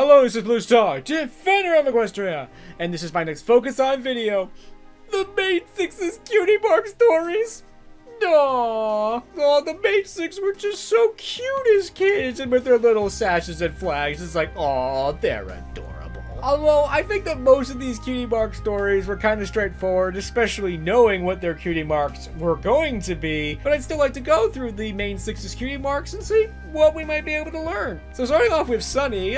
Hello, this is Blue Star, Defender of Equestria, and this is my next Focus On video. The Main Six's cutie mark stories. Aww. Oh, the Main Six were just so cute as kids, and with their little sashes and flags, it's like, aw, they're adorable. Although, I think that most of these cutie mark stories were kind of straightforward, especially knowing what their cutie marks were going to be, but I'd still like to go through the Main Six's cutie marks and see what we might be able to learn. So starting off with Sunny,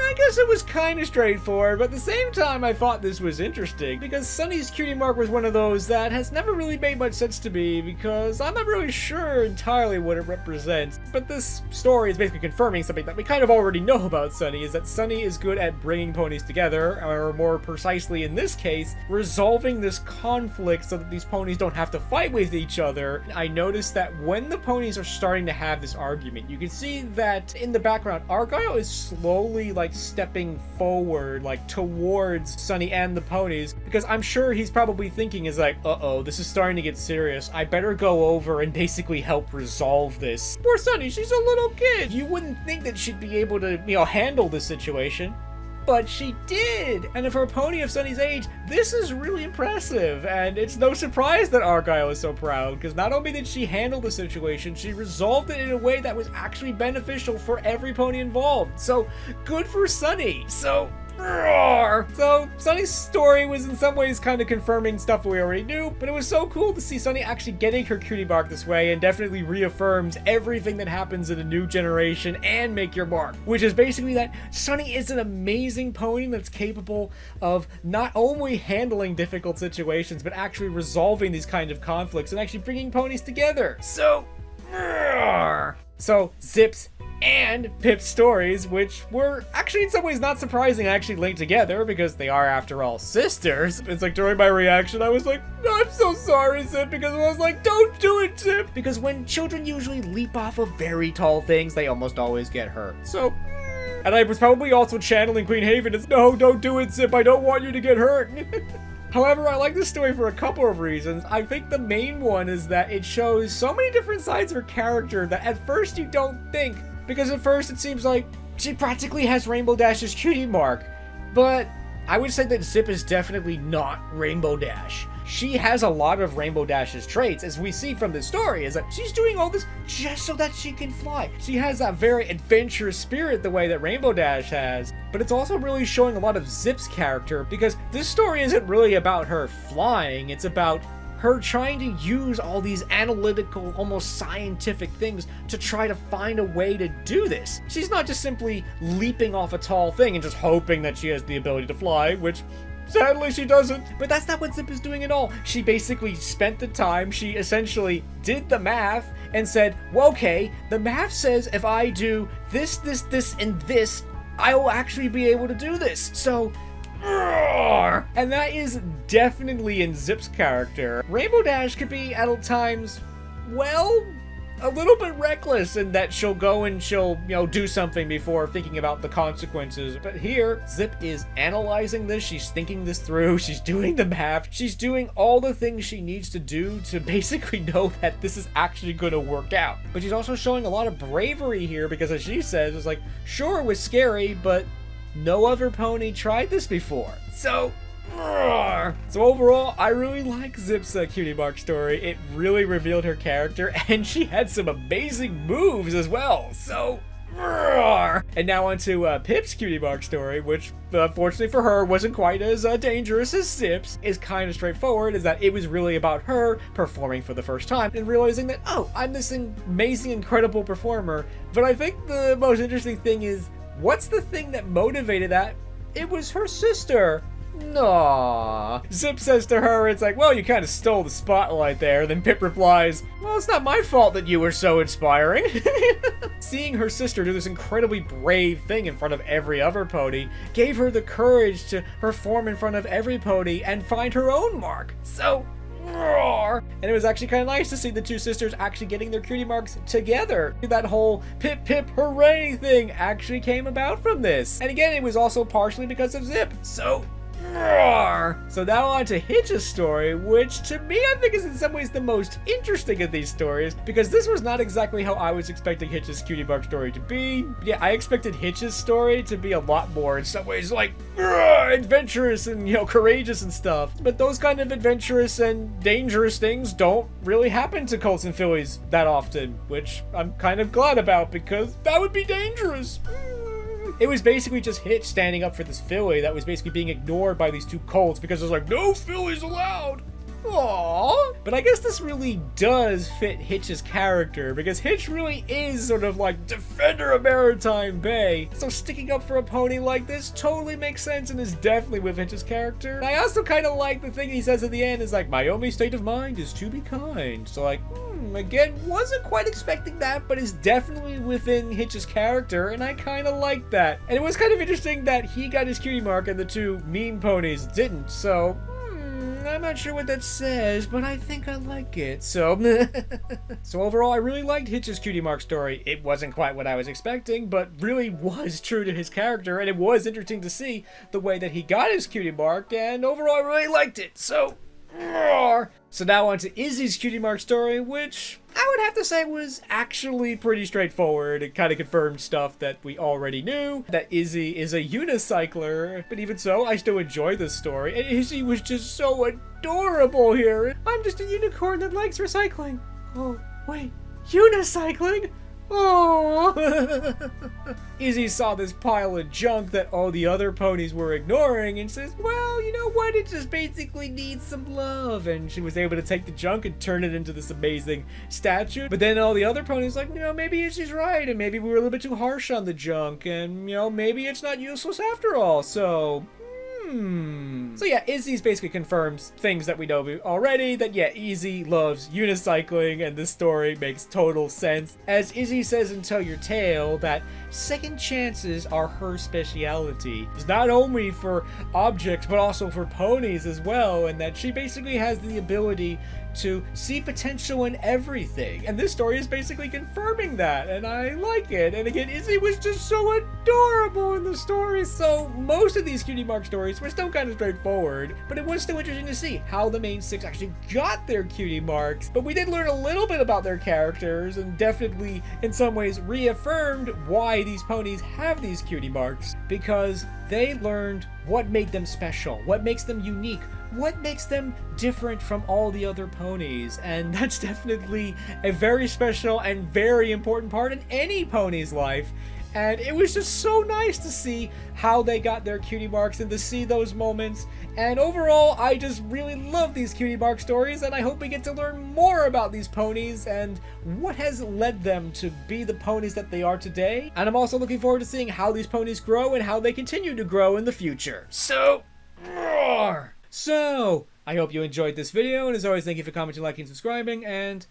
I guess it was kind of straightforward, but at the same time I thought this was interesting because Sunny's cutie mark was one of those that has never really made much sense to me because I'm not really sure entirely what it represents. But this story is basically confirming something that we kind of already know about Sunny, is that Sunny is good at bringing ponies together, or more precisely in this case, resolving this conflict so that these ponies don't have to fight with each other. I noticed that when the ponies are starting to have this argument, you can see that in the background, Argyle is slowly stepping forward towards Sunny and the ponies, because I'm sure he's probably thinking is uh-oh, this is starting to get serious. I better go over and basically help resolve this. Poor Sunny, she's a little kid. You wouldn't think that she'd be able to, handle this situation. But she did! And for a pony of Sunny's age, this is really impressive, and it's no surprise that Argyle is so proud, because not only did she handle the situation, she resolved it in a way that was actually beneficial for every pony involved. So, good for Sunny! So, Sunny's story was in some ways kind of confirming stuff we already knew, but it was so cool to see Sunny actually getting her cutie mark this way, and definitely reaffirms everything that happens in a new generation and Make Your Mark, which is basically that Sunny is an amazing pony that's capable of not only handling difficult situations, but actually resolving these kind of conflicts and actually bringing ponies together. So Zips and Pip's stories, which were actually in some ways not surprising, actually linked together because they are, after all, sisters. It's during my reaction, I was like, I'm so sorry, Zip, because I was like, don't do it, Zip, because when children usually leap off of very tall things, they almost always get hurt. So, and I was probably also channeling Queen Haven as, no, don't do it, Zip, I don't want you to get hurt. However, I like this story for a couple of reasons. I think the main one is that it shows so many different sides of her character that at first you don't think. Because at first it seems like she practically has Rainbow Dash's cutie mark. But I would say that Zip is definitely not Rainbow Dash. She has a lot of Rainbow Dash's traits, as we see from the story, is that she's doing all this just so that she can fly. She has that very adventurous spirit the way that Rainbow Dash has. But it's also really showing a lot of Zip's character, because this story isn't really about her flying, it's about her trying to use all these analytical, almost scientific things to try to find a way to do this. She's not just simply leaping off a tall thing and just hoping that she has the ability to fly, which sadly she doesn't. But that's not what Zip is doing at all. She basically spent the time, she essentially did the math and said, well, okay, the math says if I do this, this, this, and this, I will actually be able to do this. So, and that is definitely in Zip's character. Rainbow Dash could be at times, well, a little bit reckless in that she'll go and she'll, do something before thinking about the consequences. But here, Zip is analyzing this, she's thinking this through, she's doing the math, she's doing all the things she needs to do to basically know that this is actually going to work out. But she's also showing a lot of bravery here because, as she says, it's like, sure, it was scary, but no other pony tried this before. So overall, I really like Zip's cutie mark story. It really revealed her character, and she had some amazing moves as well. So, and now on to Pip's cutie mark story, which, fortunately for her, wasn't quite as dangerous as Zip's. Is kind of straightforward, is that it was really about her performing for the first time and realizing that, oh, I'm this amazing, incredible performer. But I think the most interesting thing is, what's the thing that motivated that? It was her sister. Nah. Zip says to her, it's like, well, you kind of stole the spotlight there. Then Pip replies, well, it's not my fault that you were so inspiring. Seeing her sister do this incredibly brave thing in front of every other pony gave her the courage to perform in front of every pony and find her own mark. So, and it was actually kind of nice to see the two sisters actually getting their cutie marks together. That whole Pip Pip hooray thing actually came about from this. And again, it was also partially because of Zip. So, Roar! So now on to Hitch's story, which to me I think is in some ways the most interesting of these stories, because this was not exactly how I was expecting Hitch's Cutie Mark story to be. Yeah, I expected Hitch's story to be a lot more in some ways like adventurous and, you know, courageous and stuff. But those kind of adventurous and dangerous things don't really happen to Colts and Fillies that often, which I'm kind of glad about because that would be dangerous. It was basically just Hitch standing up for this filly that was basically being ignored by these two colts because there's like, no fillies allowed. Aww. But I guess this really does fit Hitch's character because Hitch really is sort of like defender of Maritime Bay. So sticking up for a pony like this totally makes sense and is definitely with Hitch's character. And I also kind of like the thing he says at the end is like, my only state of mind is to be kind. So like, again, wasn't quite expecting that, but is definitely within Hitch's character, and I kind of like that. And it was kind of interesting that he got his cutie mark and the two mean ponies didn't, so I'm not sure what that says, but I think I like it. So overall, I really liked Hitch's cutie mark story. It wasn't quite what I was expecting, but really was true to his character, and it was interesting to see the way that he got his cutie mark, and overall, I really liked it. So now on to Izzy's cutie mark story, which I would have to say was actually pretty straightforward. It kind of confirmed stuff that we already knew, that Izzy is a unicycler, but even so, I still enjoy this story, and Izzy was just so adorable here. I'm just a unicorn that likes recycling. Oh, wait, unicycling? Oh. Izzy saw this pile of junk that all the other ponies were ignoring and says, well, you know what, it just basically needs some love. And she was able to take the junk and turn it into this amazing statue. But then all the other ponies like, you know, maybe Izzy's right, and maybe we were a little bit too harsh on the junk, and, you know, maybe it's not useless after all. So yeah, Izzy's basically confirms things that we know already, that yeah, Izzy loves unicycling, and this story makes total sense. As Izzy says in Tell Your Tale, that second chances are her speciality. It's not only for objects, but also for ponies as well, and that she basically has the ability to see potential in everything. And this story is basically confirming that, and I like it. And again, Izzy was just so adorable in the story. So most of these cutie mark stories were still kind of straightforward, but it was still interesting to see how the main six actually got their cutie marks. But we did learn a little bit about their characters, and definitely in some ways reaffirmed why these ponies have these cutie marks, because they learned what made them special, what makes them unique, what makes them different from all the other ponies. And that's definitely a very special and very important part in any pony's life. And it was just so nice to see how they got their cutie marks and to see those moments. And overall, I just really love these cutie mark stories, and I hope we get to learn more about these ponies and what has led them to be the ponies that they are today. And I'm also looking forward to seeing how these ponies grow and how they continue to grow in the future. So, I hope you enjoyed this video, and as always, thank you for commenting, liking, and subscribing, and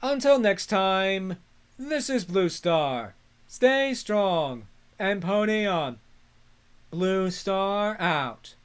until next time, this is Blue Star. Stay strong and pony on. Blue Star out.